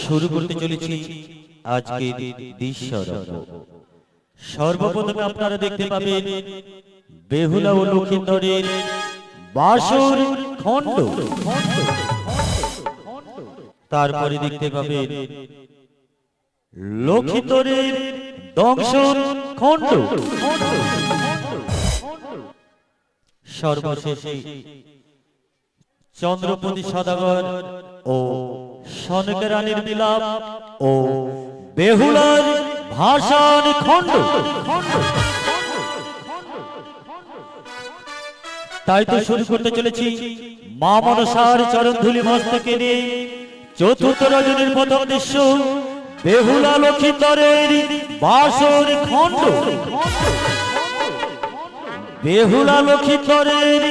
শুরু করতে চলেছি আজকের দৃশ্যরঙ্গ। সর্বপ্রথমে আপনারা দেখতে পাবেন বেহুলা ও লক্ষিন্দরের বাসর খণ্ড, তারপরে দেখতে পাবেন লক্ষিন্দরের দংশন খণ্ড, সর্বশেষে চন্দ্রপতি সদাগর ও সনকা রানীর বিলাপ ও বেহুলার ভাষণ খণ্ড। তাই তো শুরু করতে চলেছি মা মনসার চরণ ধুলি মস্তকে নিয়ে চতুর্থ রজনীর প্রথম দৃশ্য বেহুলা লক্ষিন্দরের বাসর খণ্ড। বেহুলা লক্ষিন্দরের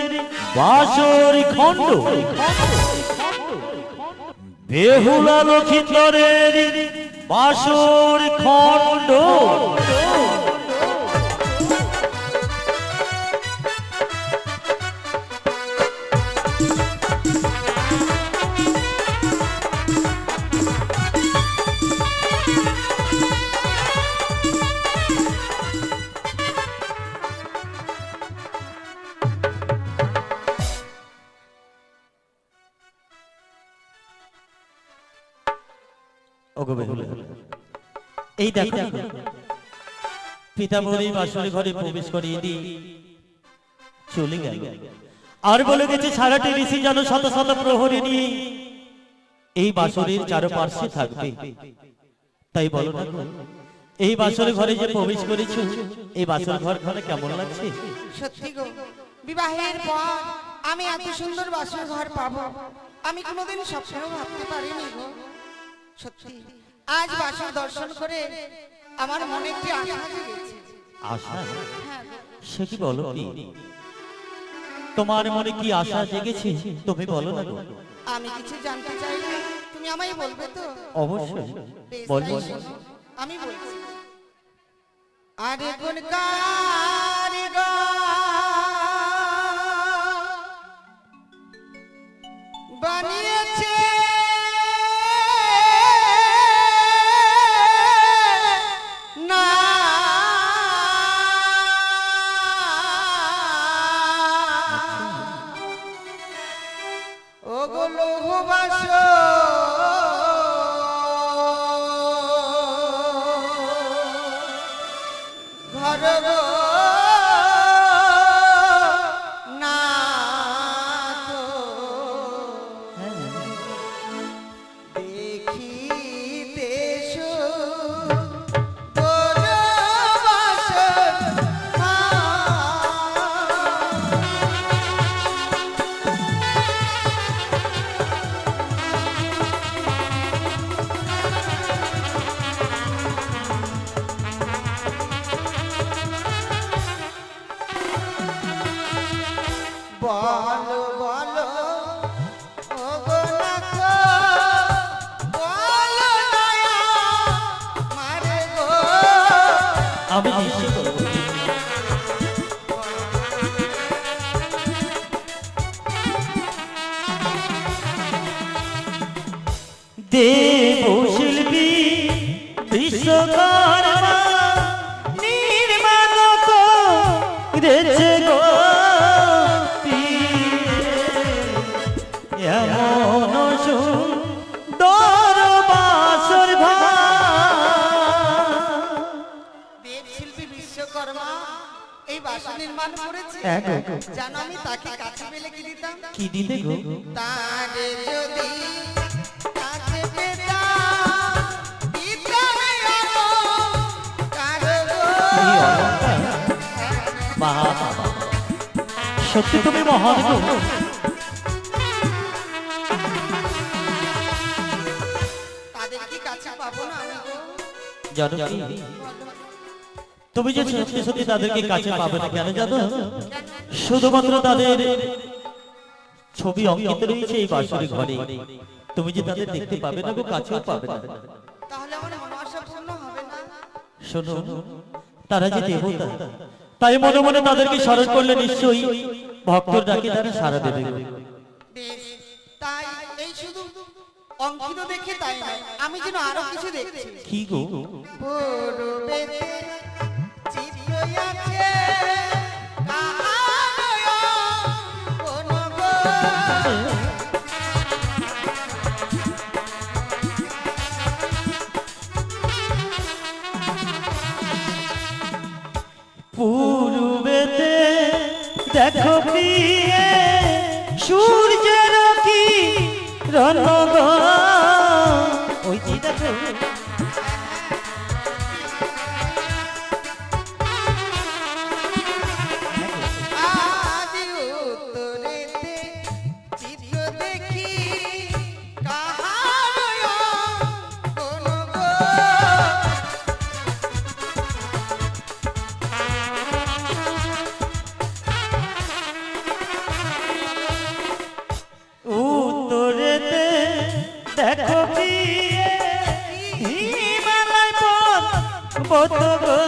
বাসর খণ্ড, বেহুলা লক্ষিন্দরের বাসর খণ্ড। এই দেখো পিতামহী বাসর ঘরে প্রবেশ করিয়ে দিয়ে চলে গেল, আর বলে গেছে সারাটি ঋষি যেন শত শত প্রহরী নিয়ে এই বাসরের চারপাশে থাকবে। তাই বলো না, এই বাসর ঘরে যে প্রবেশ করেছো, এই বাসর ঘর ঘরে কেমন লাগছে? সত্যি গো, বিবাহের পর আমি এত সুন্দর বাসর ঘর পাবো আমি কোনোদিন স্বপ্নেও ভাবতে পারিনি গো। সত্যি আজ বাসর দর্শন করে আমার মনে একটি আশা জেগেছে। আশা? সে কি বলো কি? তোমার মনে কি আশা জেগেছে তুমি বলো না গো। আমি কিছু জানতে চাইলে তুমি আমায় বলবে তো? অবশ্যই বলবো। আমি বলছি, আরে গুণ বানিয়েছে না ও গো লৌহবাস ঘর গো না তো দেখিতে বলো বলো ও গো নাকো বলো নয়া মারে গো। আমি নিশ্চয় বলবো। দেব শিল্পী বিশ্বকর্মা নির্মাণ করেছে গো এমন সুন্দর বাসর ঘর। দেব শিল্পী বিশ্বকর্মা এই বাসর নির্মাণ করেছে। জানো আমি তাকে কাছে পেলে কি দিতাম? কি দিতে গো? তারে যদি কাছে পেতাম দিতাম কারে গো। বাবা সত্যি তুমি মহান গো। তাদের কি কাছে পাবো না আমি গো? জানো কি, তুমি যে সত্যি সত্যি তাদেরকে কাছে পাবে না কেন জানো? শুধুমাত্র তাদের ছবি অঙ্কিত রয়েছে এই বাসরি ঘরে, তুমি যে তাদের দেখতে পাবে না গো, কাছেও পাবে না। তাহলে আমার মনোবাসা পূর্ণ হবে না? শোনো, তারা যে দেবতা, তাই মনে মনে তাদেরকে স্মরণ করলে নিশ্চয়ই ভক্তর ডাকে তারা সাড়া দেবে। বেশ, তাই এই শুধু অঙ্কিত দেখে তাই নয়, আমি যেন আরো কিছু দেখছি। কি গো? পূর্বেতে চিত্ত আছে আহারয় কোন গো। পূর্বেতে দেখো প্রিয়ে সূর্যের কি রণগ, ওই যে দেখো আজ উত্তরেতে চিত্ত দেখি কাহারয় কোন গো। উত্তরেতে দেখো প্রিয়ে হিমালয় পর্বত গো,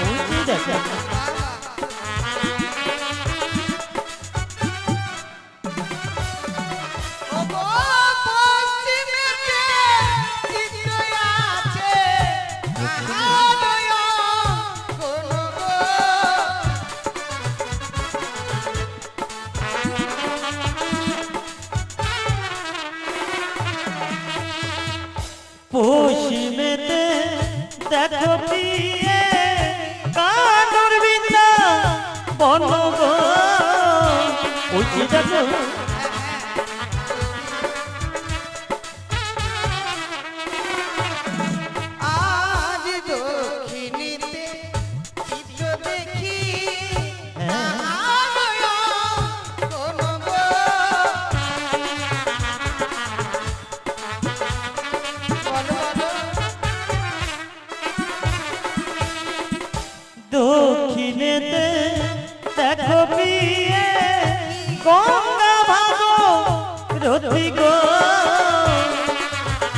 ওই যে দেখো ওগো পশ্চিমেতে চিত্ত আছে আহারয় কোন গো। পশ্চিমেতে দেখো প্রিয়ে কানর বিন্দা বন গো, ওই যে দেখো আজ দক্ষিণীতে চিত্ত দেখি আহারয় কোন গো। বলো বলো। দক্ষিণেতে দেখো প্রিয়ে গঙ্গা ভাগো রথি গো,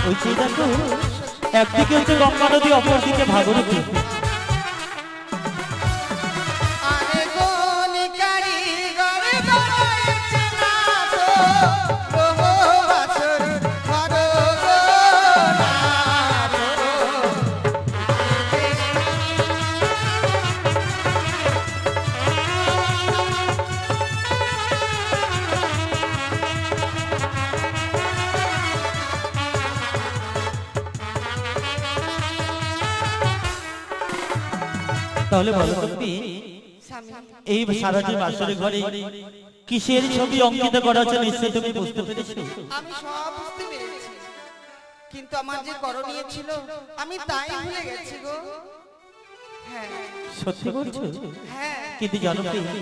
ওই যে দেখো একদিকে হচ্ছে গঙ্গা নদী, অপরদিকে ভাগীরথী। আরে গণিকারি গড়ে বানাইছে না তো গ্রহ বাছর ঘর গো না তো। তাহলে বলো তুমি স্বামী, এই সারাটি বাসরের ঘরে কিসের ছবি অঙ্কিত করা হচ্ছে নিশ্চয়ই তুমি বুঝতে পেরেছো? আমি সব বুঝতে পেরেছি, কিন্তু আমার যে করণীয় ছিল আমি তাই ভুলে গেছি গো। হ্যাঁ সত্যি বলছো? হ্যাঁ। কিন্তু জানো কি, কি?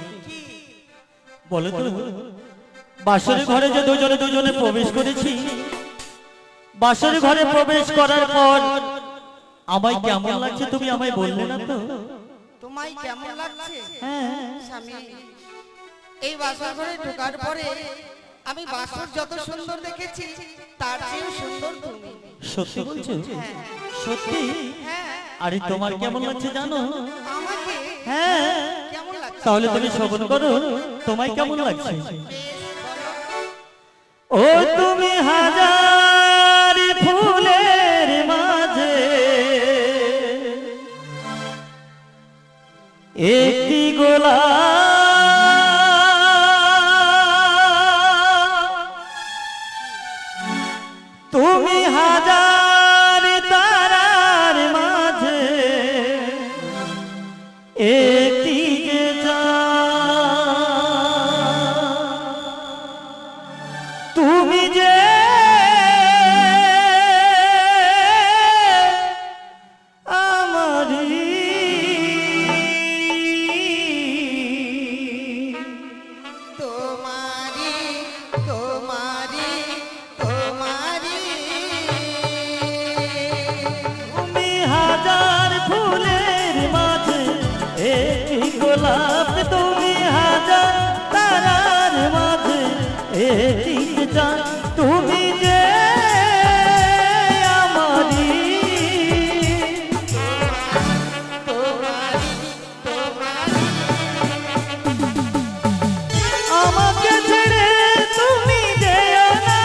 বলো তো বাসরের ঘরে যে দুজনে দুজনে প্রবেশ করেছি, বাসরের ঘরে প্রবেশ করার পর আমায় কেমন লাগছে তুমি আমায় বললে না তো? তোমায় কেমন লাগছে? হ্যাঁ স্বামী, এই বাসর ঘরে ঢোকার পরে আমি বাসর যত সুন্দর দেখেছি তার চেয়েও সুন্দর তুমি। সত্যি বলছো? হ্যাঁ। সত্যি? হ্যাঁ। আরে তোমার কেমন লাগছে জানো? আমাকে হ্যাঁ কেমন লাগছে? তাহলে তুমি শ্রবণ করো তোমায় কেমন লাগছে। বেশ, বলো। ও তুমি হাজার ফুলের মাঝে একটি গোলাপ, তুমি হাজার তারার মাঝে একটি যে চাঁদ, তুমি যে আমারি তোমারি তোমারি তোমারি তুমি হাজার ফুলের মাঝে একটি গোলাপ, তুমি হাজার তারার মাঝে একটি চাঁদ, তুমি যে আমারি তোমারি তোমারি আমাকে ছেড়ে তুমি যেও না,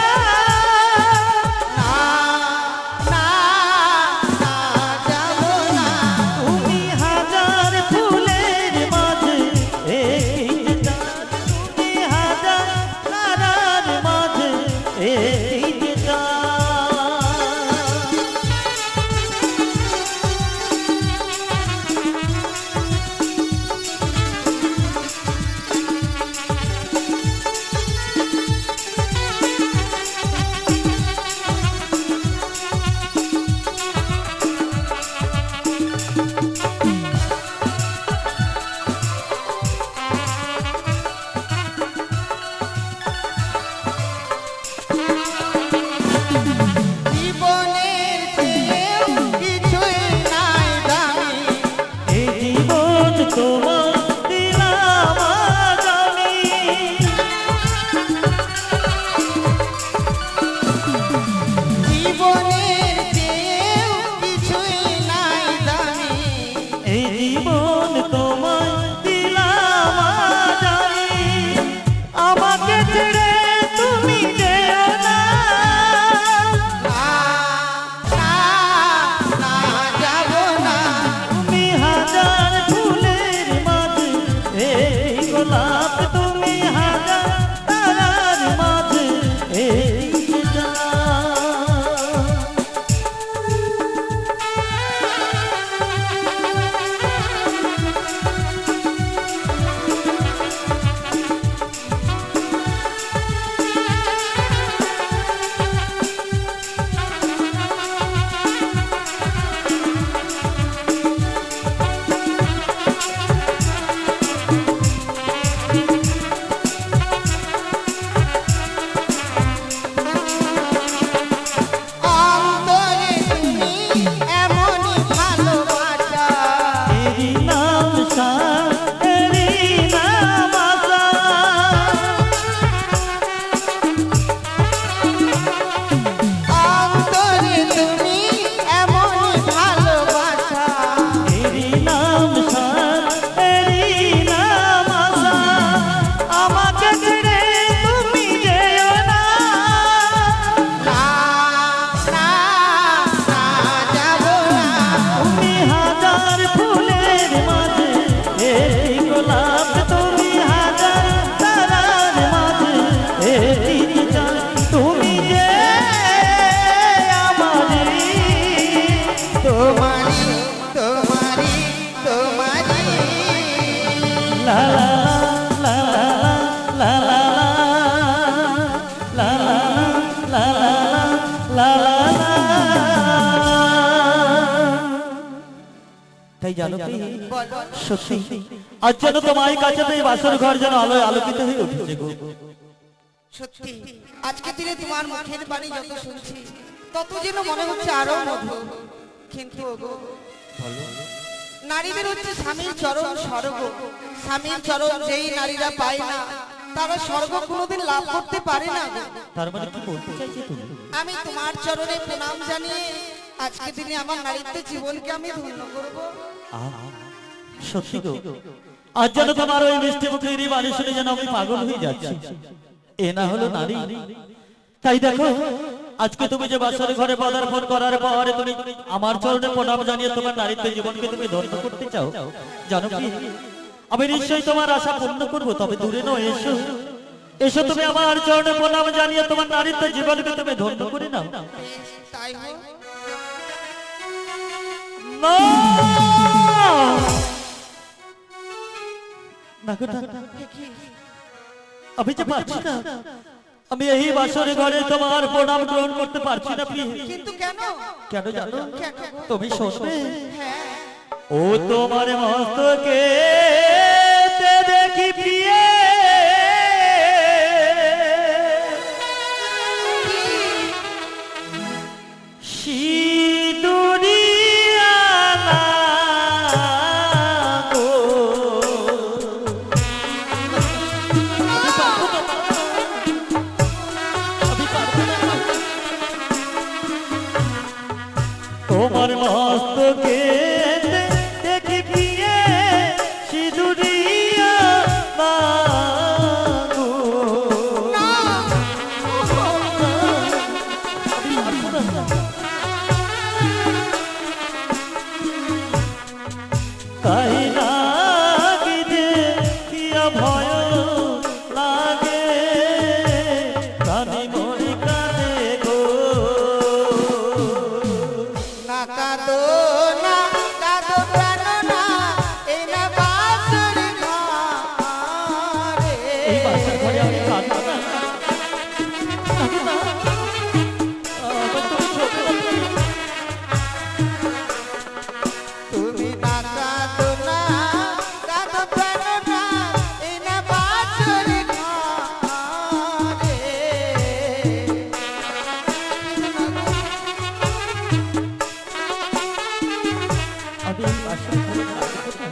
তাই জানো কি বলো সত্যি আজ যেন তোমার কাছে এই বাসর ঘর যেন আলোয় আলোকিত হয়ে উঠেছে গো। সত্যি আজকে দিনে তোমার মুখের বাণী যত শুনছি তত যেন মনে হচ্ছে আরো মধুর। কিন্তু ওগো, নারীদের হচ্ছে স্বামীর চরণ স্বর্গ। স্বামীর চরণ যেই নারীরা পায় না তারা স্বর্গ কোনোদিন লাভ করতে পারে না গো। তার মানে কি বলতে চাইছো তুমি? আমি তোমার চরণে প্রণাম জানিয়ে আজকে দিনে আমার নারীত্বের জীবনকে আমি ধন্য করব। সত্যি গো, আজ যেন তোমার ওই মিষ্টি মুখের বাণী শুনে যেন আমি পাগল হয়ে যাচ্ছি। এ না হলো নারী? তাই দেখো আজকে তুমি যে বাসর ঘরে পদার্পণ করার পরে তুমি আমার চরণে প্রণাম জানিয়ে তোমার নারীত্বের জীবনকে তুমি ধন্য করতে চাও, জানো কি আমি নিশ্চয়ই তোমার আশা পূর্ণ করবো। তবে দূরে নয়, এসো এসো তুমি আমার চরণে প্রণাম জানিয়ে তোমার নারীত্বের জীবনকে তুমি ধন্য করে নাও। তাই হোক। না না গো, না, না। আমি যে পারছি না, আমি এই বাসরে ঘরে তোমার প্রণাম গ্রহণ করতে পারছি না প্রিয়। কিন্তু কেন? কেন জানো? কেন? তুমি শুনবে? হ্যাঁ। ও তোমার মস্তকে দেখি প্রিয় সিঁদুরিয়ালা গো। তোমার মস্তকে দেখি প্রিয়ে সিঁদুরিয়া গো। তাই লাগি দেখিয়া ভয় লাগে প্রাণী মরি কাঁদে গো। না কাঁদো না, কাঁদো প্রাণ না, এই না বাসর ঘরে। এই বাসার ঘরে আমি কাঁদবো না। কাঁদো না। আমার তুমি ছোট বাচ্চা। তুমি না কাঁদো না, কাঁদো প্রাণ না, এই না বাসর ঘরে। আমি এই বাসার ঘরে কাঁদবো না।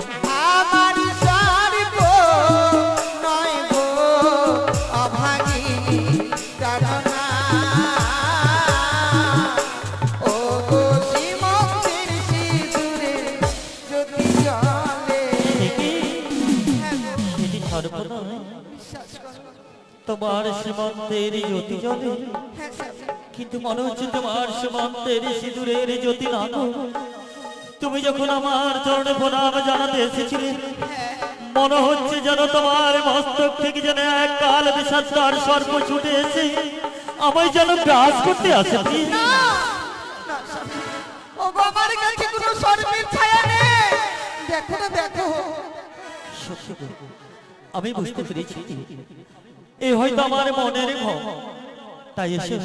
আমার সর্ব নয় গো অভাগিনী প্রাণনা। ও গো শ্রীমুক্তির সিঁদুরে জ্যোতি জ্বলে। ঠিকই, হ্যাঁ গো, সেটি সর্বদা বিশ্বাস করো। তোমার সীমান্তের জ্যোতি জ্বলে, হ্যাঁ স্বামী। কিন্তু মনে হচ্ছে তোমার সীমান্তের সিঁদুরের জ্যোতি না গো। তুমি যখন আমার চরণে প্রণাম জানাতে এসেছিলে মনে হচ্ছে যেন তোমার মস্তক থেকে যেন এক কাল বিষাদার সর্প ছুটে এসে আমায় যেন গ্রাস করতে আসে। না, না স্বামী। ও গো, আমার কাছে কোনো সর্পের ছায়া নেই। দেখো না, দেখো। সত্যি গো, আমি বুঝতে পেরেছি এই হয়তো আমার মনের ভয়। তাই এসে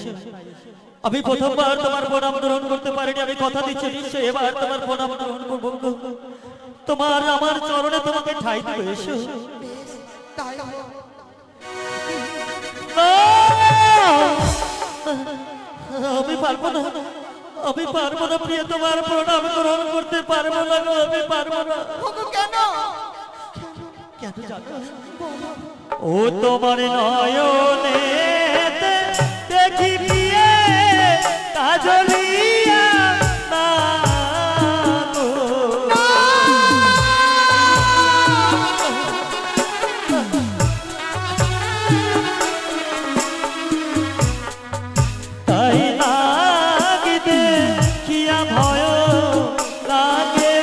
আমি প্রথমবার তোমার প্রণাম গ্রহণ করতে পারিনি। আমি কথা দিচ্ছি নিশ্চয় এবার তোমার প্রণাম গ্রহণ করবো গো। তোমার আমার চরণে তোমাকে ঠাই দেবো, এসো। তাই হোক। না! আমি পারবো না, আমি পারবো না প্রিয়, তোমার প্রণাম গ্রহণ করতে পারবো না গো, আমি পারবো না। ও গো, কেন? কেন জানো? ও তোমার নয়নে দেখি প্রিয়ে কাজলিয়া না গো। তাই লাগি দেখিয়া ভয় লাগে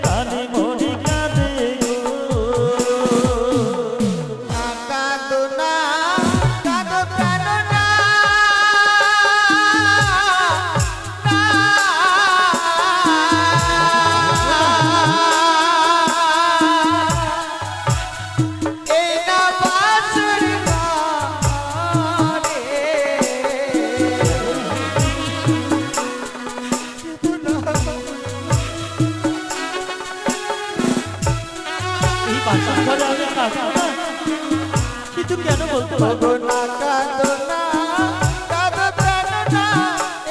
প্রাণী মরি কাঁদে গো। না কাঁদো না, কাঁদো প্রাণ না, না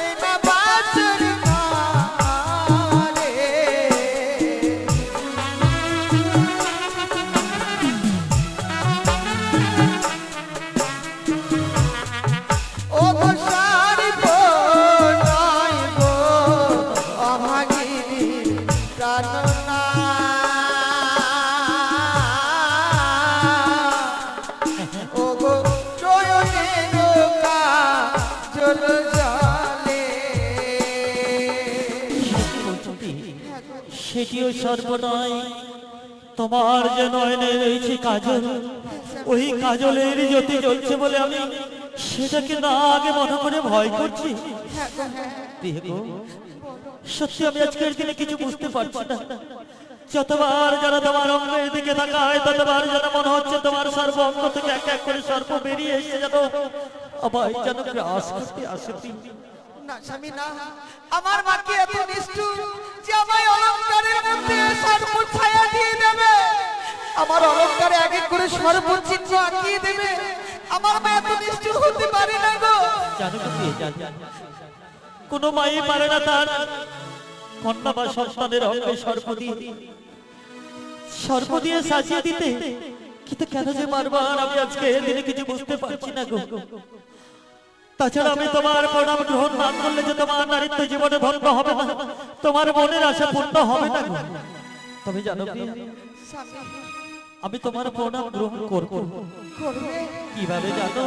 এই না বাসর ঘরে। ও গো সারি নয় গো অভাগিনী প্রাণনা। ও গো চয়নে নৌকা জল জলে। সেটিও সর্বনয়, তোমার যে নয়নে রয়েছে কাজল, ওই কাজলের জ্যোতি জ্বলছে বলে আমি সেটাকে না আগে মনে করে ভয় করছি। প্রিয় গো, সত্যি আমি আজকের দিনে কিছু বুঝতে পারছি না। যতবার যেন তোমার অঙ্গের দিকে তাকায় ততবার যেন মনে হচ্ছে তোমার সর্ব অঙ্গ থেকে এক এক করে সর্প বেরিয়ে এসে যেন আবার যেন গ্রাস করতে আসে। না স্বামী না, আমার মাকে এত নিষ্ঠুর যে আমায় অলংকারের মধ্যে সর্ব ছায়া দিয়ে দেবে, আমার অলংকারে এক এক করে সর্ব চিহ্ন আঁকিয়ে দেবে। আমার মা এত নিষ্ঠুর হতে পারে না গো। জানো কি কোনো মাই পারে না তার কন্যা বা সন্তানের অঙ্গে সর্প দিয়ে সাজিয়ে দিতে, কিন্তু কেন যে বারবার আমি আজকে এই দিনে কিছু বুঝতে পারছি না গো। তাছাড়া আমি তোমার প্রণাম গ্রহণ না করলে যে তোমার নারীত্ব জীবনে ধন্য হবে না, তোমার মনের আশা পূর্ণ হবে না গো। তবে জানো কি, আমি তোমার প্রণাম গ্রহণ করবো। কিভাবে জানো?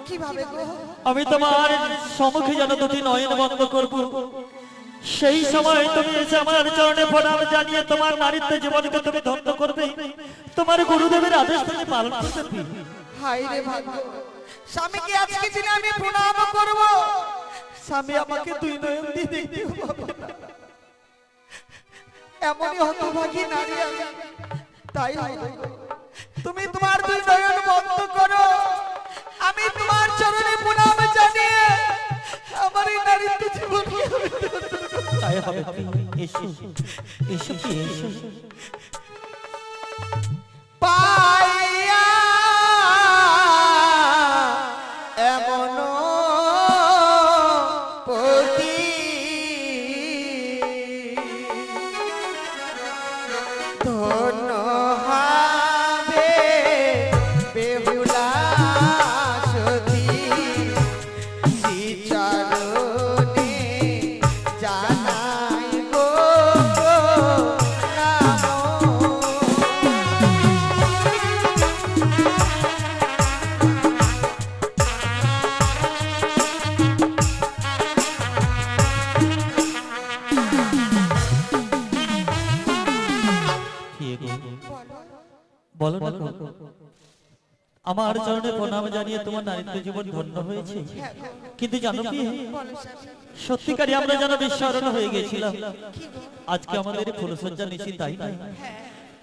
কিভাবে গো? আমি তোমার সম্মুখে যেন দুটি নয়ন বন্ধ করব, সেই সময় তুমি এসে আমার চরণে প্রণাম জানিয়ে তোমার নারীত্ব জীবনকে তুমি ধন্য করবে, তোমার গুরুদেবের আদেশ তুমি পালন করবে। হায় রে ভাগ্য, স্বামীকে আজকে দিনে আমি প্রণাম করব, স্বামী আমাকে দুই নয়ন দিয়ে দেখতে পাবে না। এমনই হতভাগী নারী আমি। তাই হবে গো, তুমি তোমার দুই নয়ন বন্ধ করো, আমি তোমার চরণে প্রণাম জানিয়ে আমার এই নারীত্ব জীবনকে আমি ধন্য করব। তাই হবে। এসো এসো এসো। পাইয়া এমন পতি ধন্য হবে বেহুলা সতী, শ্রীচরণে জানাই গো নাম। বলো না গো, আমার চরণে প্রণাম জানিয়ে তোমার নারীত্ব জীবন ধন্য হয়েছে, কিন্তু জানো কি, সত্যিকারই আমরা যেন বিস্মরণ হয়ে গেছিলাম। আজকে আমাদের ফুলসজ্জা নিশি, তাই না?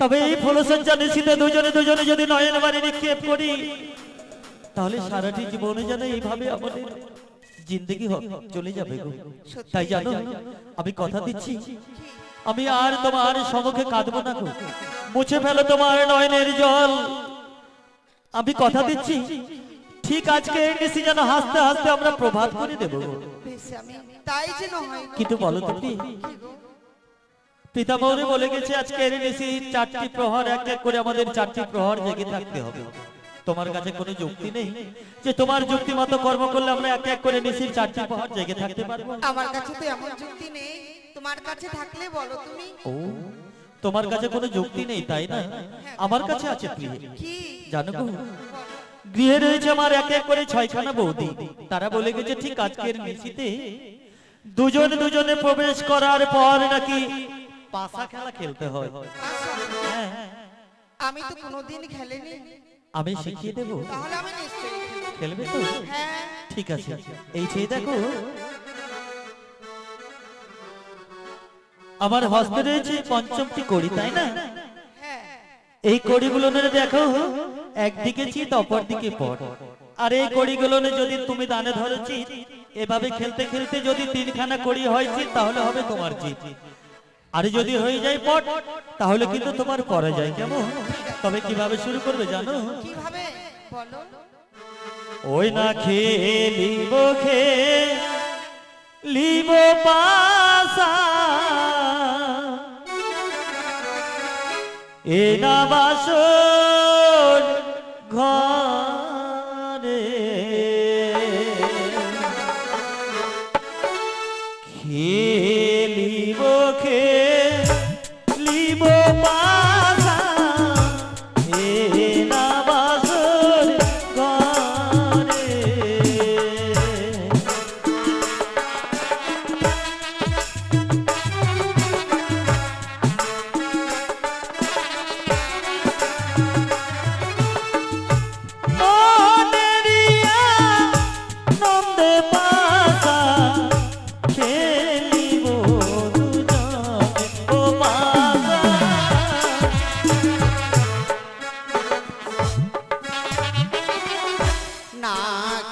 তবে এই ফুলসজ্জা নিশিতে দুজনে দুজনে যদি নয়ন বাড়ি নিক্ষেপ করি, তাহলে সারাটি জীবনে যেন এইভাবে আমাদের জিন্দগি চলে যাবে গো। তাই জানো, আমি কথা দিচ্ছি, আমি আর তোমার সম্মুখে কাঁদবো না গো। মুছে ফেলো তোমার নয়নের জল। আমি কথা দিচ্ছি, ঠিক আজকে নিশি যেন হাসতে হাসতে আমরা প্রভাত করে দেবো। তাই যেন হয়। কিন্তু বলো তুমি, পিতামহরে বলে গেছে আজকে নিশি 4টি প্রহর এক এক করে আমাদের 4টি প্রহর জেগে থাকতে হবে। তোমার কাছে কোনো যুক্তি নেই যে তোমার যুক্তি মতো কর্ম করলে আমরা এক এক করে নিশির 4টি প্রহর জেগে থাকতে পারবো? আমার কাছে তো এমন যুক্তি নেই, তোমার কাছে থাকলে বলো তুমি। ও, তোমার কাছে কোনো যুক্তি নেই তাই না? আমার কাছে আছে প্রিয়। কি জানো গো, গৃহে রয়েছে আমার এক এক করে 6খানা বৌদি। তারা বলে গেছে ঠিক আজকের নিশিতে দুজনে দুজনে প্রবেশ করার পর নাকি পাশা খেলা খেলতে হয়। হ্যাঁ, আমি তো কোনোদিন খেলিনি। আমি শিখিয়ে দেবো, তাহলে আমি নিশ্চয়ই খেলবে তো? হ্যাঁ ঠিক আছে, এই যে দেখো আমার হস্তে রয়েছে 5টি কড়ি, তাই না? হ্যাঁ এই কড়িগুলো দেখো, একদিকে চিত অপর দিকে পট। আর এই কড়িগুলো যদি তুমি দানে ধরো চিত, এভাবে খেলতে খেলতে যদি 3খানা কড়ি হয় চিত, তাহলে হবে তোমার জিত। আর যদি হয়ে যায় পট, তাহলে কিন্তু তোমার পরাজয়। কেমন? তবে কিভাবে শুরু করবে জানো? কিভাবে বলো? ওই না খেলিব এ না বাসর ঘরে খেলিব খেলিব বাসা এ না বাসর ঘরে না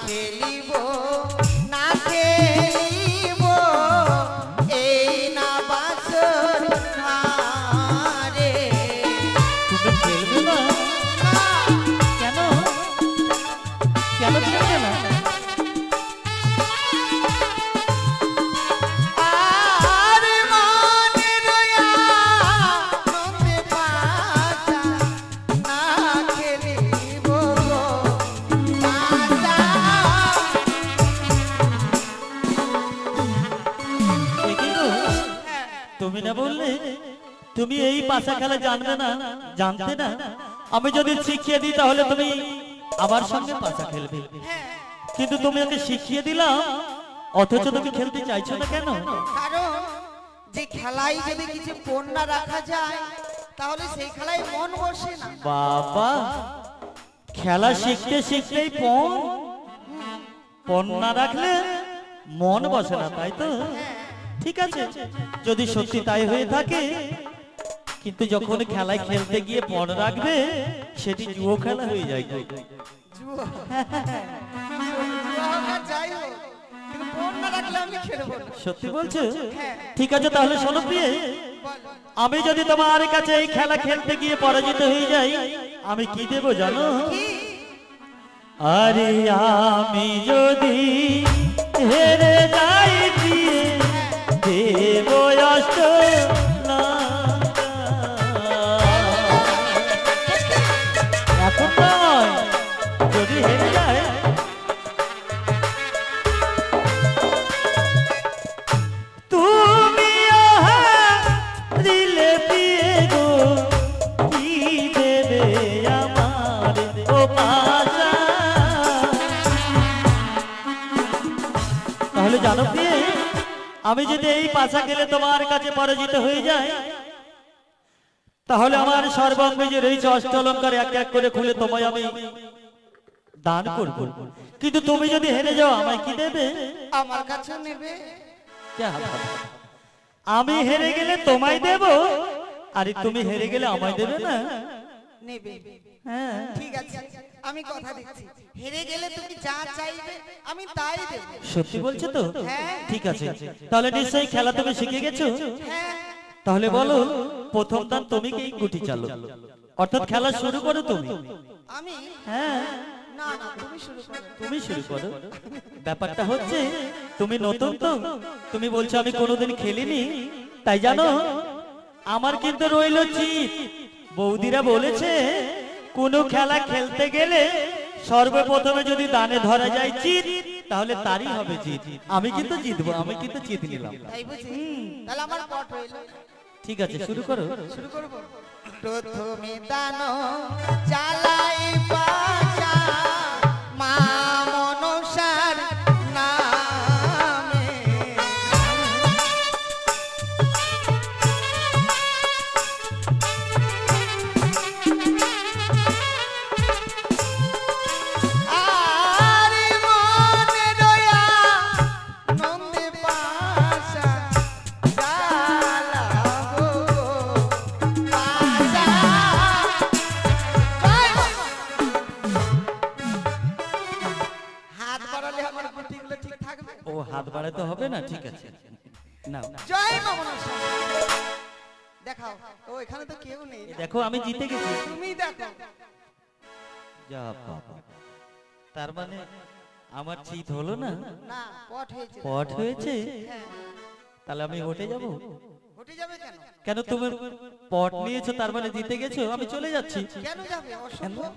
খেলিব না খেলিব এই না বাসর ঘরে। তুমি খেলবে না? কেন কেন খেলবে না? আর মনে রয়া নন্দে বাসা না খেলিব বাসা। এ কি গো? তুমি না বললে তুমি এই পাশা খেলা জানবে না, জানতে না? আমি যদি শিখিয়ে দিই তাহলে তুমি আমার সঙ্গে পাশা খেলবে, কিন্তু তুমি ওকে শিখিয়ে দিলাম অথচ তুমি খেলতে চাইছো না কেন? কারণ যে খেলায় যদি কিছু পণ না রাখা যায় তাহলে সেই খেলায় মন বসে না। বাবা, খেলা শিখতে শিখতেই পণ না রাখলে মন বসে না, তাই তো? ঠিক আছে, যদি সত্যি তাই হয়ে থাকে, কিন্তু যখন খেলায় খেলতে গিয়ে পণ রাখবে সেটি জুয়ো খেলা হয়ে যায়। জুয়া জুয়া হোক আর যাই হোক, কিন্তু পণ না রাখলে আমি খেলবো না। সত্যি বলছো? হ্যাঁ। ঠিক আছে, তাহলে শোনো প্রিয়ে, বলো। আমি যদি তোমার কাছে এই খেলা খেলতে গিয়ে পরাজিত হয়ে যাই, আমি কি দেব জানো? কি? আরে আমি যদি হেরে যাই দিয়ে দেব অষ্ট এখন নয়, যদি হেরে যায় তুমি দিলে পিয়ে গো কি দেবে আমার ও পাশা। তাহলে জানো প্রিয়ে, আমি যদি এই পাশা খেলে তোমার কাছে পরাজিত হয়ে যায়, তাহলে আমার সর্বাঙ্গে যে রয়েছে অষ্টলঙ্কার এক এক করে খুলে তোমায় আমি দান করব, কিন্তু তুমি যদি হেরে যাও আমায় কি দেবে? আমার কাছে নেবে। যা বাবা, আমি হেরে গেলে তোমায় দেব, আর তুমি হেরে গেলে আমায় দেবে না? নেবে। হ্যাঁ, ঠিক আছে, আমি কথা দিচ্ছি, হেরে গেলে তুমি যা চাইবে আমি তাই দেব। সত্যি বলছো তো? হ্যাঁ। ঠিক আছে, তাহলে নিশ্চয়ই খেলা তুমি শিখে গেছো। হ্যাঁ। তাহলে বলো, প্রথম দান তুমি কি গুটি চালো, অর্থাৎ খেলা শুরু করো তুমি। আমি? হ্যাঁ, না না, তুমি শুরু করো। তুমি শুরু করো। ব্যাপারটা হচ্ছে তুমি নতুন তো, তুমি বলছো আমি কোনোদিন খেলিনি, তাই জানো আমার কিন্তু রইল চিত। বৌদিরা বলেছে কোনো খেলা খেলতে গেলে সর্বপ্রথমে যদি দানে ধরা যায় চিত, তাহলে তারই হবে জিত। আমি কিন্তু জিতবো, আমি কিন্তু জিত নিলাম। তাই বুঝি? তাহলে আমার পট হইল। ঠিক আছে, শুরু করো। শুরু করব। প্রথমে দানো চালাই পাশা মা মনসার নামে। আর মনে রয়া নন্দে পাশা চালাবো পাশা। হাত বাড়ালে আমার গুটিগুলো ঠিক থাকবে। ও, হাত বাড়াতে হবে না? ঠিক আছে, নাও। জয় মা মনসা। দেখাও। ও, এখানে তো কেউ নেই। দেখো আমি জিতে গেছি। তুমি দেখো। যা বাবা, তার মানে আমার চিত হলো না? না, পট হয়েছে। পট হয়েছে? হ্যাঁ। তাহলে আমি হটে যাব? ঘটে যাবে কেন? কেন তুমি পট নিয়েছো, তার মানে জিতে গেছো? আমি চলে যাচ্ছি। কেন যাবে? অসম্ভব।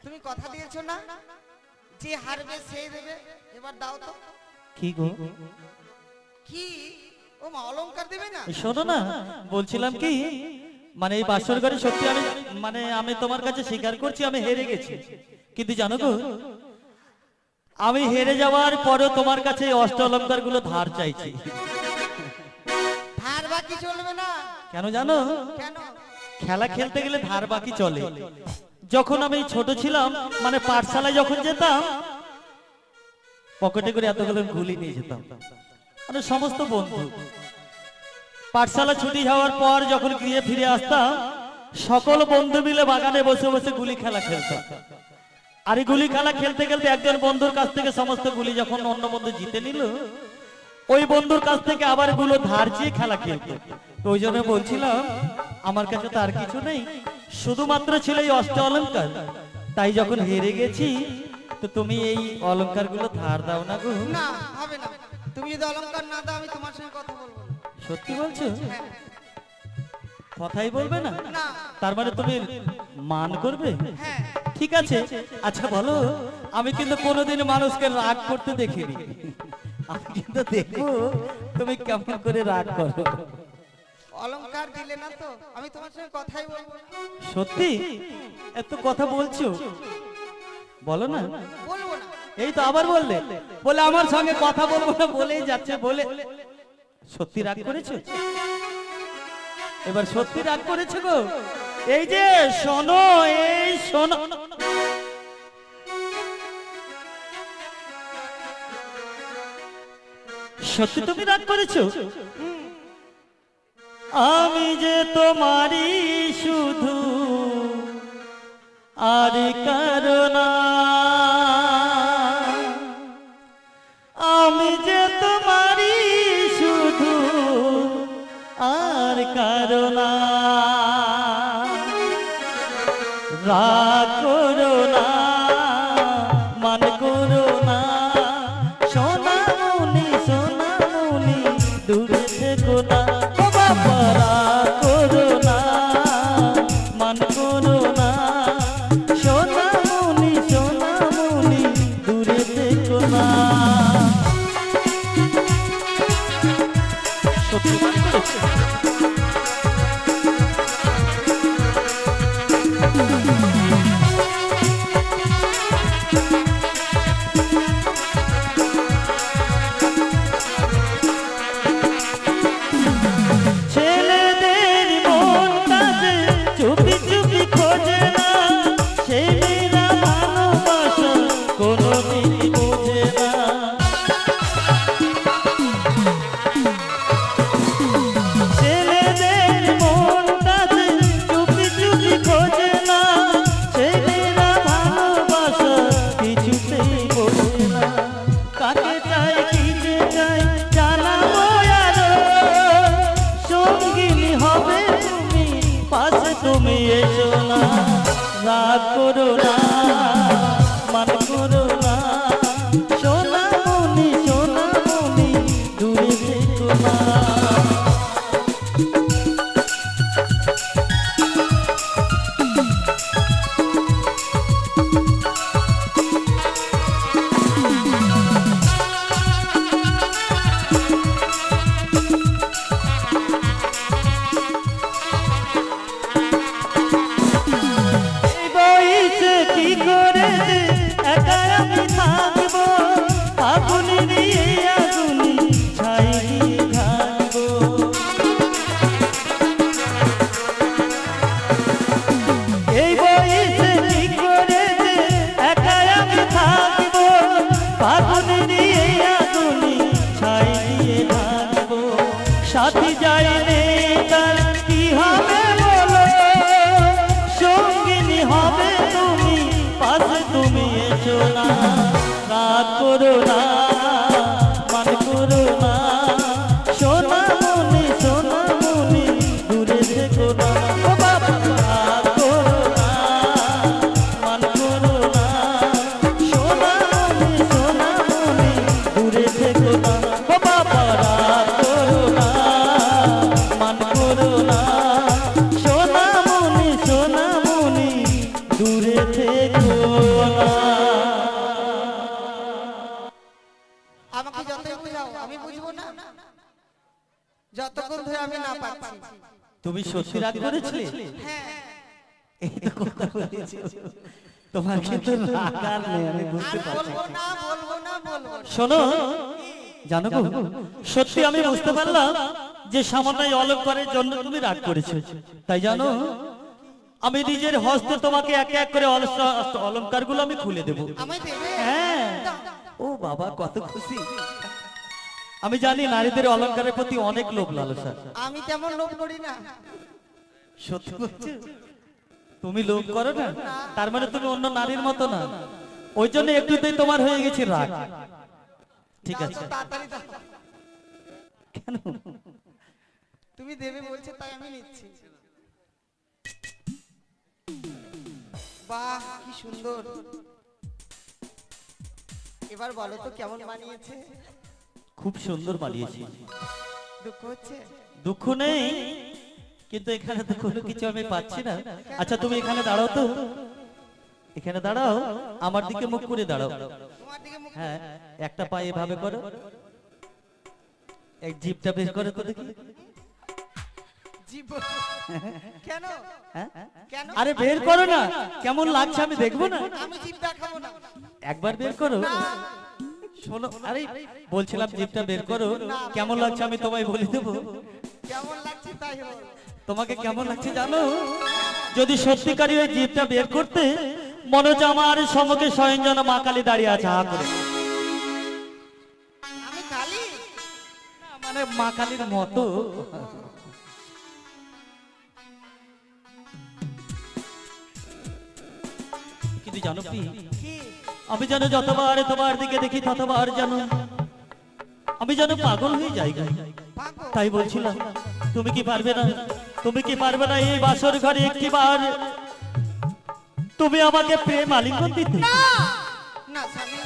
তুমি কথা দিয়েছো না, যে হারবে সে দেবে। এবার দাও তো। কি গো? কি? ও মা, অলংকার দেবে না? শোনো না, বলছিলাম কি, মানে এই বাসর ঘরে সত্যি আমি তোমার কাছে স্বীকার করছি আমি হেরে গেছি, কিন্তু জানো গো, আমি হেরে যাওয়ার পরও তোমার কাছে এই অষ্ট অলংকার গুলো ধার চাইছি। ধার বাকি চলবে না। কেন জানো? কেন? খেলা খেলতে গেলে ধার বাকি চলে। যখন আমি ছোট ছিলাম, মানে পাঠশালায় যখন যেতাম, পকেটে করে এতগুলো গুলি নিয়ে যেতাম, মানে সমস্ত বন্ধু। পাঠশালা ছুটি হওয়ার পর যখন গিয়ে ফিরে আসতাম, সকল বন্ধু মিলে বাগানে বসে বসে গুলি খেলা খেলতাম। আর এই গুলি খেলা খেলতে খেলতে একজন বন্ধুর কাছ থেকে সমস্ত গুলি যখন অন্য বন্ধু জিতে নিল, ওই বন্ধুর কাছ থেকে আবার গুলো ধার চেয়ে খেলা খেলতো। তো ওই জন্য বলছিলাম, আমার কাছে তো আর কিছু নেই, শুধুমাত্র ছিল এই অষ্ট অলংকার। তাই যখন হেরে গেছি, তো তুমি এই অলংকার গুলো ধার দাও না গো। না, হবে না। তুমি যদি অলংকার না দাও, আমি তোমার সঙ্গে কথা বলবো না। সত্যি বলছো? হ্যাঁ। কথাই বলবে না? না। তার মানে তুমি মান করবে? হ্যাঁ। ঠিক আছে। আচ্ছা বলো, আমি কিন্তু কোনোদিন মানুষকে রাগ করতে দেখিনি, আমি কিন্তু দেখবো তুমি কেমন করে রাগ করো। অলংকার দিলে না তো আমি তোমার সঙ্গে কথাই বলবো না। সত্যি? এত কথা বলছো, বলো না। বলবো না। এই তো আবার বললে, বলে আমার সঙ্গে কথা বলবো না বলেই যাচ্ছে। বলে সত্যি রাগ করেছো? এবার সত্যি রাগ করেছো গো? এই যে শোনো, এই শোনো, সত্যি তুমি রাগ করেছো? আমি যে তোমারই শুধু, আর কারণ আমি যে তোমারই শুধু, আর কারণ রাগ করো না, মান করো না, সোনামণি সোনামণি দূরে থেকো না। ও বাবা, রাগ করো না, মান করো না, সোনামণি সোনামণি দূরে থেকো না। সত্যি মান করেছে? ছেলেদের মনটা যে চুপি চুপি খোঁজে না, সে মেয়েরা ভালোবাসা কোনোদিন বোঝে না। ছেলেদের মনটা যে চুপি চুপি খোঁজে না, সে মেয়েরা ভালোবাসা কিছুতেই বোঝে না। কাকে চাই কি যে চাই জানাবো আরো, সঙ্গিনী হবে তুমি, পাশে তুমি এসো না। রাগ করো না, মান করো না, সোনামণি সোনামণি দূরে থেকো না। এই বয়সে কি করে একা আমি থাকবো, আগুনে দিয়ে আগুনে ছাই দিয়ে থাকবো। এই বয়সে কি করে একা আমি থাকবো, আগুনে দিয়ে আগুনে ছাই দিয়ে থাকবো। সাথী যায় রে তার কি হবে বলো, সঙ্গিনী হবে তুমি, পাশে তুমি এসো না। রাগ করো না, মান করো না, সোনামণি সোনামণি দূরে থেকো না। ও বাবা, রাগ করো না, মান করো না, সোনামণি সোনামণি দূরে থেকো না। ও বাবা, রাগ করো না, মান করো বুঝবো না যতক্ষণ ধরে আমি না পাচ্ছি। তুমি সত্যি রাগ করেছিলে? হ্যাঁ, এই তো কথা বলেছি, তোমার কিন্তু রাগ আর নেই, আমি বুঝতে আর পারছি। বলবো না, বলবো না, বলবো না। শোনো, জানো গো, সত্যি আমি বুঝতে পারলাম যে সামান্য এই অলংকারের জন্য তুমি রাগ করেছো। তাই জানো, আমি নিজের হস্তে তোমাকে এক এক করে অলংকারগুলো আমি খুলে দেবো। আমায় দেবে? হ্যাঁ। ও বাবা, কত খুশি। আমি জানি নারীদের অলংকারের প্রতি অনেক লোভ লালসা। আমি তেমন লোভ করি না। সত্যি বলছো? তুমি লোভ করো না, তার মানে তুমি অন্য নারীর মতো না। ওই জন্য একটুতেই তোমার হয়ে গেছে রাগ। ঠিক দাও আছে। তো, তাড়াতাড়ি দাও। কেন? তুমি দেবে বলছো তাই আমি নিচ্ছি। বাহ, কি সুন্দর। এবার বলো তো কেমন বানিয়েছে? খুব সুন্দর বানিয়েছি। দুঃখ হচ্ছে? দুঃখ নেই, কিন্তু এখানে তো কোনো কিছু আমি পাচ্ছি না। আচ্ছা তুমি এখানে দাঁড়াও তো, এখানে দাঁড়াও, আমার দিকে মুখ করে দাঁড়াও। তোমার দিকে মুখ। হ্যাঁ, একটা পায়ে এভাবে করো, এক জিভটা বের করে তো দেখি। জীব কেন? হ্যাঁ? কেন? আরে বের করো না, কেমন লাগছে আমি দেখবো না? আমি জিভ দেখাবো না। একবার বের করো। শোনো, আরে বলছিলাম জিভটা বের করো, কেমন লাগছে আমি তোমায় বলে দেবো। কেমন লাগছে তাই বল। তোমাকে কেমন লাগছে জানো? যদি সত্যিকারই ওই জিভটা বের করতে, মনে হচ্ছে আমার সম্মুখে স্বয়ং যেন মা কালী দাঁড়িয়ে আছে হা করে। আমি কালী? না, মানে মা কালীর মতো। কিন্তু জানো কি, কি? আমি যেন যতবার তোমার দিকে দেখি ততবার যেন আমি যেন পাগল হয়ে যাই। পাগল? তাই বলছিলাম, তুমি কি পারবে না, তুমি কি পারবে না এই বাসর ঘরে একটিবার তুমি আমাকে প্রেম আলিঙ্গন দিতে? না না স্বামী,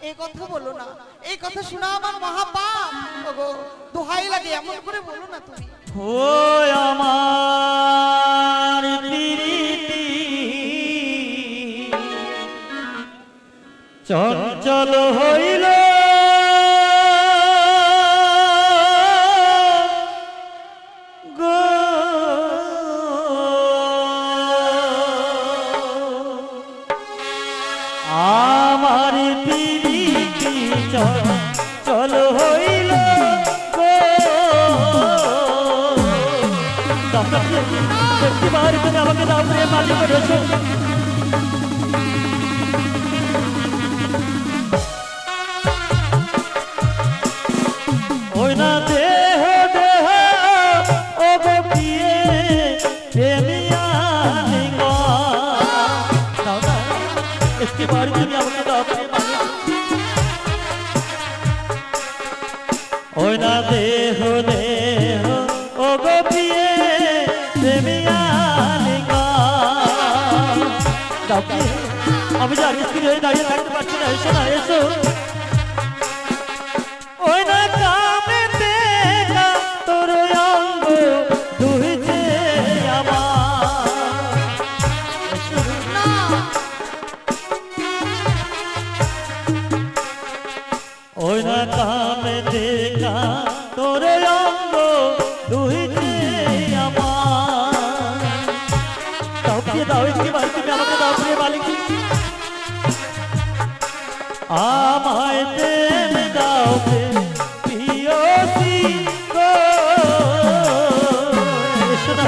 এই কথা বলো না। এই কথা শোনা আমার মহাপাপ। ওগো, দোহাই লাগে, এমন করে বলো না তুমি। ও আমার প্রীতি চঞ্চল হইল গো, আমার প্রীতি চঞ্চল হইল গো। একটিবার তুমি আমাকে দাও প্রেম আলিঙ্গন রসো। ওই না দেহ দেহ ও গো প্রিয়ে প্রেমিয়া লিঙ্গন। দাও না, একটিবার তুমি আমাকে দাও প্রেম আলিঙ্গন। ওই না দেহ দেহ ও গো প্রিয়ে প্রেমিয়া লিঙ্গন। দাও প্রিয়ে, আমি জানি স্থির হয়ে দাঁড়িয়ে থাকতে পারছি না, এসো না, এসো। ওই না কামে দেখা তোর অঙ্গ দুইছে আমার। না, ওই না কামে দেখা তোর অঙ্গ দুইছে আমার। দাও প্রিয়ে, দাও একটিবার তুমি আমাকে দাও প্রিয় মালিক। আমায় প্রেম দাও প্রিয়সী গো। এসো না,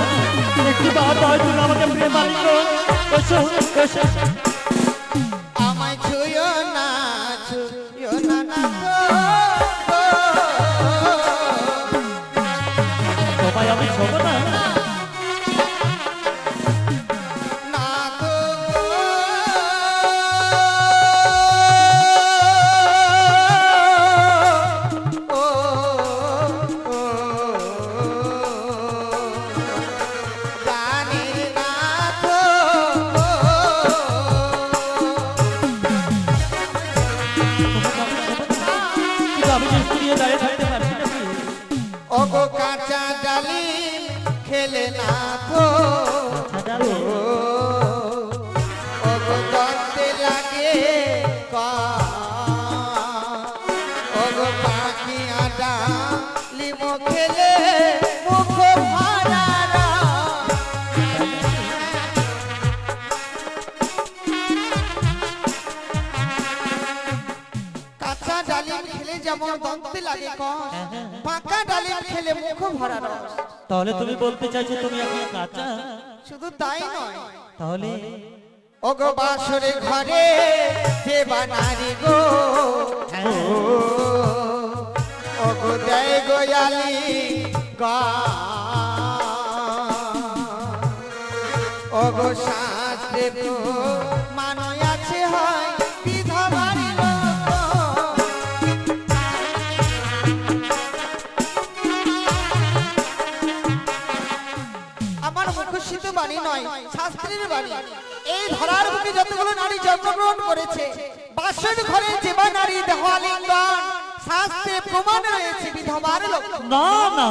একটিবার দাও তুমি আমাকে প্রিয় মালিক। এসো, এসো। আমায় ছুঁয়ো না, ছুঁয়ো না না গো। তোমায় আমি ছোব না। না গো। ও, ও, জানি না গো। কিন্তু আমি যে স্ত্রী হয়ে দাঁড়িয়ে থাকতে পারছি না প্রিয়ে। ওগো কাঁচা ডালিম খেলে না গো। আচ্ছা, জানো, ওগো গন্ধে লাগে ওগো পাখি আডা প্রেম খেলে মুখ ভরা রস। কাঁচা ডালিম খেলে যেমন দন্তে লাগে কষ, পাকা ডালিম খেলে মুখ ভরা রস। তাহলে তুমি বলতে চাইছো তুমি এখন কাঁচা? শুধু তাই নয়, তাহলে ওগো বাসরে ঘরে যে বানারি গো, ওগো দেয় গোয়ালি গা, ওগো শাস্ত্রে তো মানয় আছে হয় বিধবার লোক। আমার মুখস্থিত বাণী নয়, শাস্ত্রের বাণী। এই ধরার বুকে যতগুলো নারী জন্মগ্রহণ করেছে, বাসর ঘরে যে বা নারী দেহালিঙ্গন, শাস্ত্রে প্রমাণ রয়েছে বিধবার লক্ষণ। না না,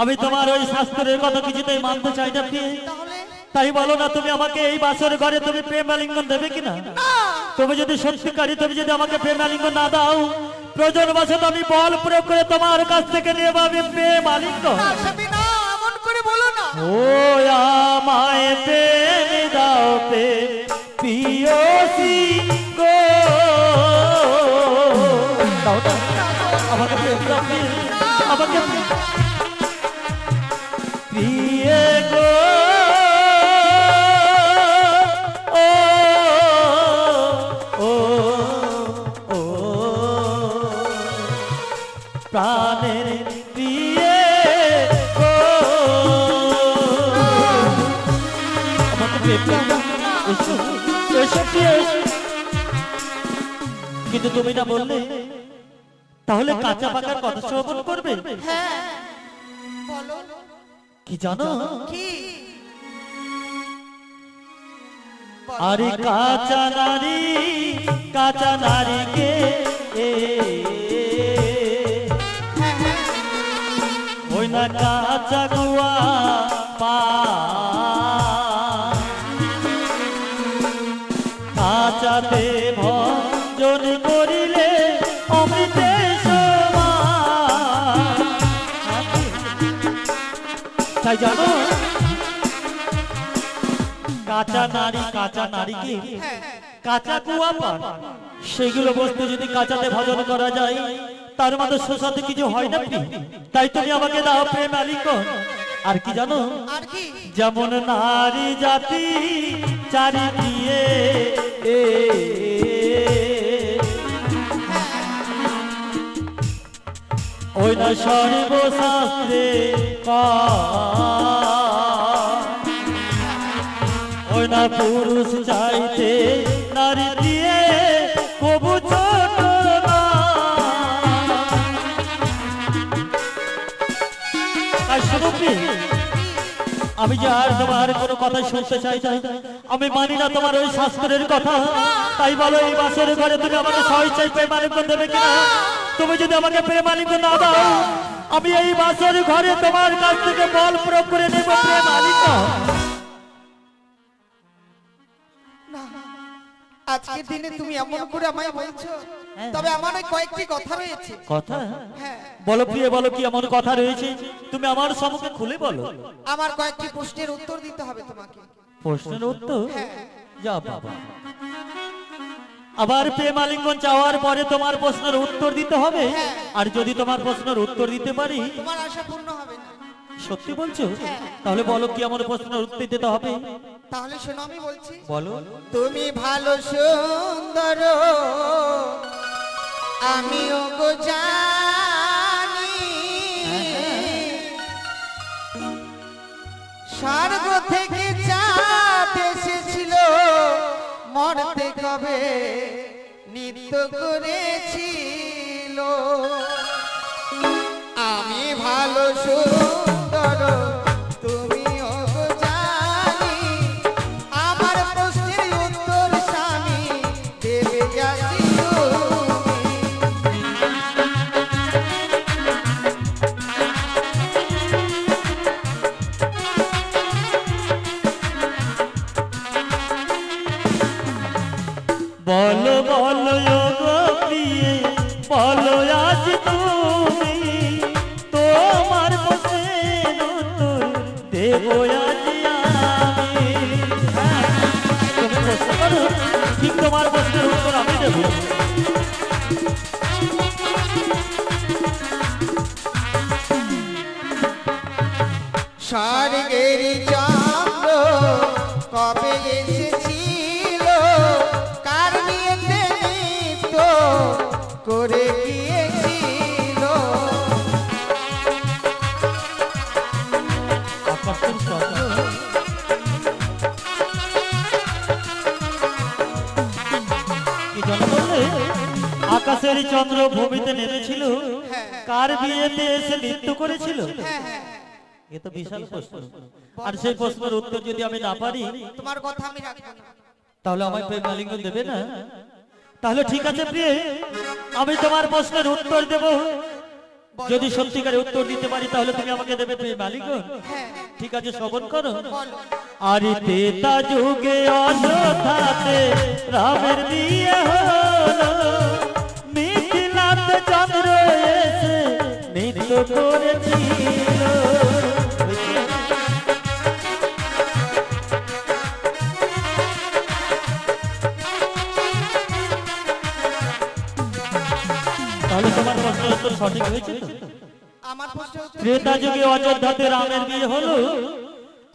আমি তোমার ওই শাস্ত্রের কথা কিছুতেই মানতে চাই না প্রিয়ে। তাহলে তাই বলো না তুমি আমাকে এই বাসর ঘরে তুমি প্রেম আলিঙ্গন দেবে কিনা? না, তুমি যদি সত্যিকারী তুমি যদি আমাকে প্রেম আলিঙ্গন না দাও, প্রয়োজন বশত আমি বল প্রয়োগ করে তোমার কাছ থেকে নিয়ে আমি প্রেম আলিঙ্গন। না স্বামী না, এমন করে বলো না। ও আমায় প্রেম দাও প্রিয়সী গো, দাও না আমাকে প্রেম দাও প্রিয়, আমাকে প্রিয় গো, ও ও ও প্রাণের প্রিয় গো, আমাকে প্রেম দাও, এসো এসো প্রিয় এসো। কিন্তু তুমি না বললে তাহলে কাঁচা পাকার কথা শ্রবণ করবে? হ্যাঁ বলো কি জানো? কি? আরে কাঁচা নারীকে ওই না কাঁচা গুয়া পা, কাঁচাতে ভজন করিলে অমৃতে সমান। তাই জানো কাঁচা নারীকে কাঁচা কুয়া পান, সেগুলো বস্তু যদি কাঁচাতে ভজন করা যায় তার মধ্যে শোষাতে কিছু হয় না প্রিয়। তাই তুমি আমাকে দাও প্রেম আলিঙ্গন। আর কি জানো? আর কি? যেমন নারী জাতি চারি দিয়ে ওই না সর্বশাস্ত্রে ওই না পুরুষ চাইতে নারী দিয়ে কবু ছোট না। তাই শুনো প্রিয়, আমি যে আর তোমার কোনো কথা শুনতে চাই না, আমি মানি না তোমার ওই শাস্ত্রের কথা। তাই বলো এই বাসের ঘরে তুমি আমাকে স্বেচ্ছায় প্রেম আলিঙ্গন দেবে কিনা? তুমি যদি আমাকে প্রেম আলিঙ্গন না দাও, আমি এই বাসের ঘরে তোমার কাছ থেকে বল প্রয়োগ করে নেব প্রেম আলিঙ্গন। না, আজকের দিনে তুমি এমন করে আমায় বলছো, তবে আমার ওই কয়েকটি কথা রয়েছে। কথা? হ্যাঁ বলো প্রিয়, বলো কি এমন কথা রয়েছে? তুমি আমার সম্মুখে খুলে বলো। আমার কয়েকটি প্রশ্নের উত্তর দিতে হবে তোমাকে। প্রশ্নের উত্তর? হ্যাঁ। যা বাবা, আবার প্রেম আলিঙ্গন চাওয়ার পরে তোমার প্রশ্নের উত্তর দিতে হবে? হ্যাঁ। আর যদি তোমার প্রশ্নের উত্তর দিতে পারি? তোমার আশা পূর্ণ হবে না। সত্যি বলছো? হ্যাঁ। তাহলে বলো কি আমার প্রশ্নের উত্তর দিতে হবে? তাহলে শোনো আমি বলছি। বলো। তুমি ভালো সুন্দর আমিও গো জানি, স্বর্গ থেকে চাঁদ এসেছিল, মরতে কবে নৃত্য করেছিল। আমি ভালো সুন্দর তুমিও গো জানি, আমার প্রশ্নের উত্তর স্বামী দেবে যাচ্ছি বলো বলো গো প্রিয়ে, বলো আজ তুমি তোর স্বর্গের চন্দ্র কবে এসেছিল, কার বিয়েতে নৃত্য করে গিয়েছিল। আকাশের চন্দ্র কি জানো বললে? আকাশের চন্দ্র ভূমিতে নেমেছিল, কার বিয়েতে এসে নৃত্য করেছিল? হ্যাঁ হ্যাঁ, এ তো বিশাল প্রশ্ন। আর সেই প্রশ্নের উত্তর যদি আমি না পারি, তোমার কথা আমি রাখবো না। তাহলে আমায় প্রেম আলিঙ্গন দেবে না? তাহলে ঠিক আছে প্রিয়ে, আমি তোমার প্রশ্নের উত্তর দেব। যদি সত্যিকারের উত্তর দিতে পারি তাহলে তুমি আমাকে দেবে প্রেম আলিঙ্গন। হ্যাঁ, ঠিক আছে, শ্রবণ করো। বলো। আরে তেতা যুগে অযোধ্যাতে রামের বিয়ে হলো, মিথিলাতে চন্দ্র এসে নৃত্য করেছিল। তাহলে তোমার প্রশ্নের উত্তর সঠিক হয়েছে তো? আমার প্রশ্নের উত্তর ত্রেতা যুগে অযোধ্যাতে রামের বিয়ে হলো,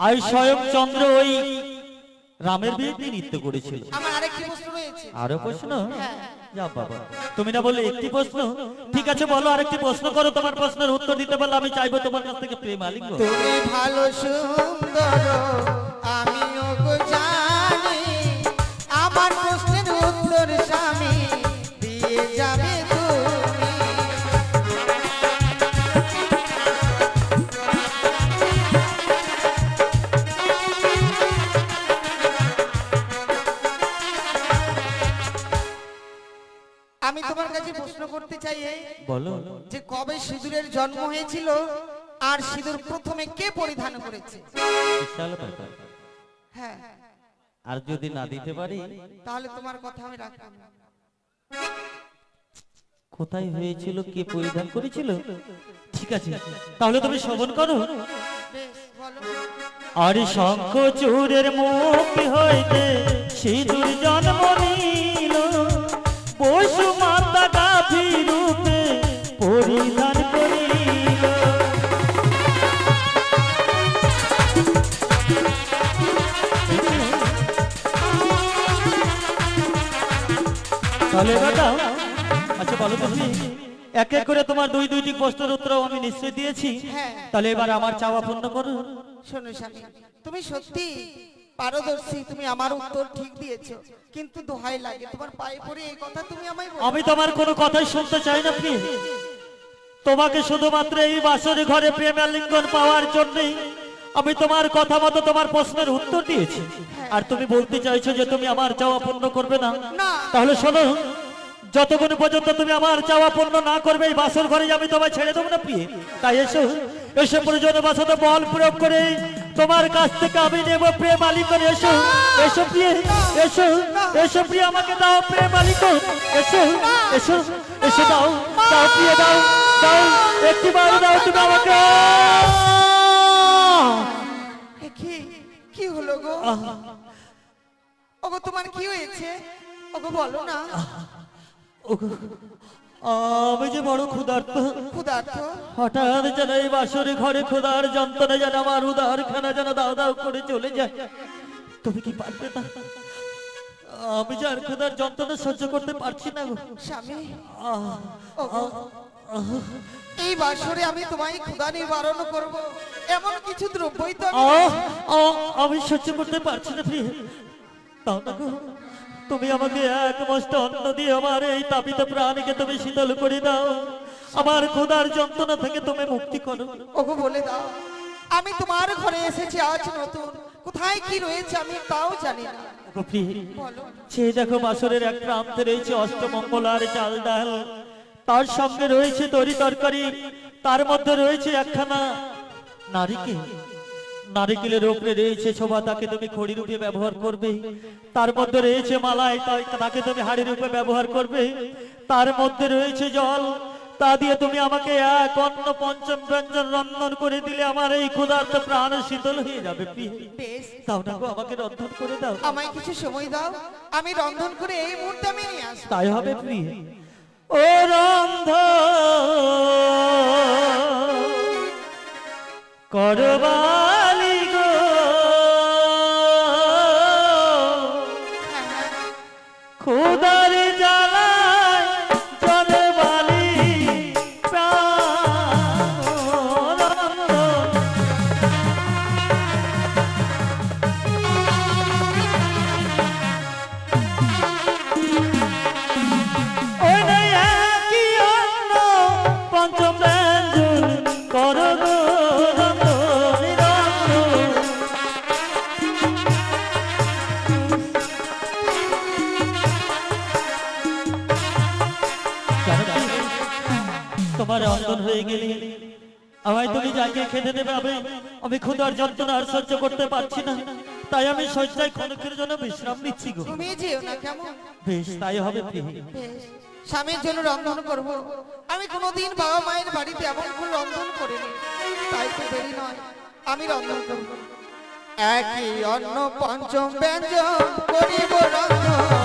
আর স্বয়ং চন্দ্র ওই রামের বিয়েতে নৃত্য করেছিল। আমার আরেকটি প্রশ্ন রয়েছে। আরো প্রশ্ন? যা বাবা, তুমি না বললে একটি প্রশ্ন? ঠিক আছে, বলো আরেকটি প্রশ্ন করো। তোমার প্রশ্নের উত্তর দিতে পারলে আমি চাইবো তোমার কাছ থেকে প্রেম আলিঙ্গন। তুমি ভালো সুন্দর আমিও গো জানি, আমার প্রশ্নের উত্তর স্বামী দিয়ে যাবে তুমি। আমি তোমার কাছে প্রশ্ন করতে চাই বলো। যে কবে সিঁদুরের জন্ম হয়েছিল, আর সিঁদুর প্রথমে কে পরিধান করেছে? বিশাল ব্যাপার। হ্যাঁ, আর যদি না দিতে পারি, তাহলে তোমার কথা আমি রাখবো না। কোথায় হয়েছিল, কে পরিধান করেছিল? ঠিক আছে, তাহলে তুমি শ্রবণ করো। বেশ, বলো। আর শঙ্খ চূড়ের মুখ হইতে সিঁদুর জন্ম নিল, পশু মাতা গাভী রূপে পরিধান করিল। তাহলে এবার দাও। আচ্ছা বলো তো তুমি, এক এক করে তোমার দুইটি প্রশ্নের উত্তর আমি নিশ্চয় দিয়েছি। হ্যাঁ। তাহলে এবার আমার চাওয়া পূর্ণ করো। শোনো স্বামী, তুমি সত্যি পারদর্শী, তুমি আমার উত্তর ঠিক দিয়েছো, কিন্তু দোহাই লাগে তোমার পায়ে পড়ে এই কথা তুমি আমায় বলো। আমি তোমার কোনো কথাই শুনতে চাই না প্রিয়। তোমাকে শুধুমাত্র এই বাসর ঘরে প্রেম আলিঙ্গন পাওয়ার জন্যই আমি তোমার কথা মতো তোমার প্রশ্নের উত্তর দিয়েছি। আর তুমি বলতে চাইছো যে তুমি আমার চাওয়া পূর্ণ করবে না? না। তাহলে শোনো, যতক্ষণ পর্যন্ত তুমি আমার চাওয়া পূর্ণ না করবে এই বাসর ঘরে আমি তোমায় ছেড়ে দেবো না প্রিয়। তাই এসো, এসে প্রয়োজনে বাসাতে বল প্রয়োগ করে তোমার কাছ থেকে আমি নেব প্রেম আলিঙ্গন। এসো, এসো প্রিয়, এসো, এসো প্রিয়, আমাকে দাও প্রেম আলিঙ্গন। এসো, এসো, এসো, দাও, দাও প্রিয়, দাও, দাও, একটি বার দাও তুমি আমাকে। এ কি হলো গো? ওগো তোমার কি হয়েছে? ওগো বলো না। ওগো, আমি যে বড় ক্ষুধার্ত। ক্ষুধার্ত? হঠাৎ যেন এই বাসরে ঘরে ক্ষুধার যন্ত্রণা যেন আমার উদার খানা যেন দাও দাও করে চলে যায়। তুমি কি পারবে না? আমি যে আর ক্ষুধার যন্ত্রণা সহ্য করতে পারছি না গো স্বামী। আহ, ওগো, এই বাসরে আমি তোমায় ক্ষুধা নিবারণ করব, এমন কিছু দ্রব্যই তো আমি সহ্য করতে পারছি না প্রিয়। তাও না গো, তুমি আমাকে এক মস্ত অন্ন দিয়ে আমার এই তাপিত প্রাণীকে তুমি শীতল করে দাও, আমার ক্ষুধার যন্ত্রণা থেকে তুমি মুক্তি করো। ওগো বলে দাও, আমি তোমার ঘরে এসেছি আজ নতুন, কোথায় কি রয়েছে আমি তাও জানি না। ওগো প্রিয়, বলো। সে দেখো বাসরের এক প্রান্তে রয়েছে অষ্টমঙ্গলার চাল ডাল, তার সঙ্গে রয়েছে তরি তরকারি, তার মধ্যে রয়েছে একখানা নারিকেল, নারিকেলের উপরে রয়েছে শোভা, তাকে তুমি খড়ি রূপে ব্যবহার করবে। তার মধ্যে রয়েছে মালাই, তাকে তুমি হাড়ি রূপে ব্যবহার করবে। তার মধ্যে রয়েছে জল, তা দিয়ে তুমি আমাকে এক অন্ন পঞ্চম ব্যঞ্জন রন্ধন করে দিলে আমার এই ক্ষুধার্ত প্রাণ শীতল হয়ে যাবে। বেশ, তাও না গো, আমাকে রন্ধন করে দাও। আমায় কিছু সময় দাও, আমি রন্ধন করে এই মুহূর্তে আমি নিয়ে আসবো। তাই হবে প্রিয়। ও রন্ধ করবা আমায় তুমি জায়গায় খেতে দেবে। আমি ক্ষুধার যন্ত্রণা আর সহ্য করতে পারছি না, তাই আমি শয্যায় ক্ষণিকের জন্য বিশ্রাম নিচ্ছি গো। তুমি যেও না কেমন? বেশ, তাই হবে প্রিয়। বেশ, স্বামীর জন্য রন্ধন করব। আমি কোনোদিন বাবা মায়ের বাড়িতে এমন করে রন্ধন করিনি, তাই তো দেরি নয়, আমি রন্ধন করব। একই অন্ন পঞ্চম ব্যঞ্জন করিব রন্ধন।